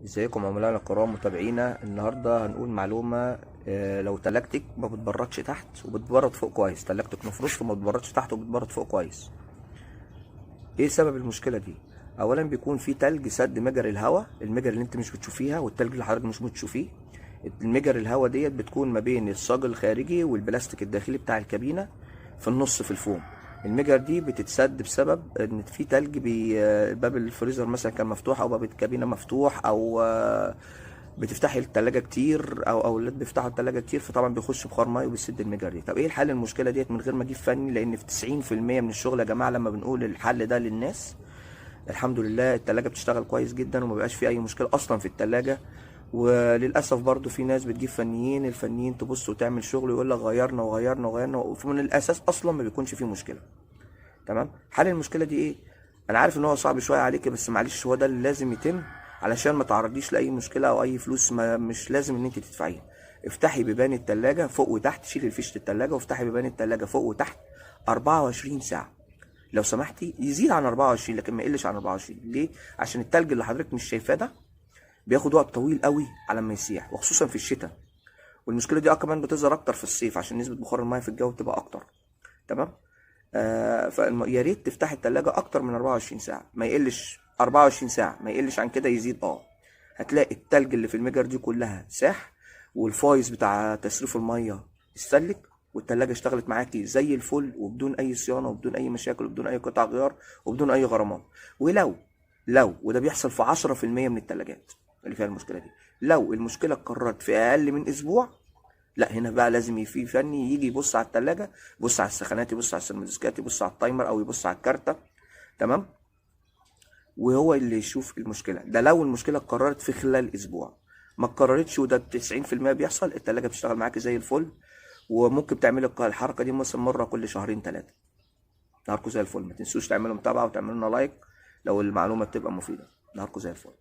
ازيكم عملاء الكرام متابعينا. النهارده هنقول معلومه. لو تلاجتك ما بتبردش تحت وبتبرد فوق كويس، تلاجتك نفرش وما بتبردش تحت وبتبرد فوق كويس، ايه سبب المشكله دي؟ اولا بيكون في تلج سد مجرى الهواء، المجرى اللي انت مش بتشوفيها والتلج اللي حضرتك مش بتشوفيه. المجرى الهواء ديت بتكون ما بين الصاج الخارجي والبلاستيك الداخلي بتاع الكابينه في النص في الفوم. المجر دي بتتسد بسبب ان في تلج باب الفريزر مثلا كان مفتوح، او باب الكابينه مفتوح، او بتفتحي التلاجة كتير، او اولاد بيفتحوا التلاجة كتير، فطبعا بيخش بخار ميه وبيسد المجر دي. طب ايه الحل المشكله ديت من غير ما اجيب فني؟ لان في 90% من الشغل يا جماعه لما بنقول الحل ده للناس الحمد لله التلاجة بتشتغل كويس جدا وما بقاش في اي مشكله اصلا في التلاجة. وللاسف برضو في ناس بتجيب فنيين، الفنيين تبص وتعمل شغل ويقول لك غيرنا وغيرنا وغيرنا، ومن الاساس اصلا ما بيكونش فيه مشكله. تمام. حل المشكله دي ايه؟ انا عارف ان هو صعب شويه عليك، بس معلش هو ده اللي لازم يتم علشان ما تعرضيش لاي مشكله او اي فلوس ما مش لازم ان انت تدفعيها. افتحي بيبان التلاجة فوق وتحت، شيلي فيشه التلاجة وافتحي بيبان التلاجة فوق وتحت 24 ساعه. لو سمحتي يزيد عن 24 لكن ما يقلش عن 24. ليه؟ عشان التلج اللي حضرتك مش شايفاه ده بياخد وقت طويل قوي على ما يسيح، وخصوصا في الشتاء. والمشكله دي كمان بتظهر اكتر في الصيف عشان نسبه بخار الميه في الجو بتبقى اكتر. تمام. فيا ريت تفتحي التلاجة اكتر من 24 ساعه، ما يقلش 24 ساعه، ما يقلش عن كده يزيد. هتلاقي التلج اللي في المجر دي كلها ساح، والفايز بتاع تصريف الميه استهلك، والتلاجة اشتغلت معاكي زي الفل وبدون اي صيانه وبدون اي مشاكل وبدون اي قطع غيار وبدون اي غرامات. ولو وده بيحصل في 10% من التلاجات اللي فيها المشكله دي، لو المشكله اتكررت في اقل من اسبوع، لا هنا بقى لازم في فني يجي يبص على التلاجة، يبص على السخانات، يبص على السيرموديسكات، يبص على التايمر او يبص على الكارتة. تمام. وهو اللي يشوف المشكله ده لو المشكله اتكررت في خلال اسبوع. ما اتكررتش وده 90% بيحصل، التلاجة بتشتغل معاكي زي الفل. وممكن تعملي الحركه دي مثلا مره كل شهرين ثلاثه. نهاركم زي الفل. ما تنسوش تعملوا متابعه وتعملوا لنا لايك لو المعلومه بتبقى مفيده. نهاركم زي الفل.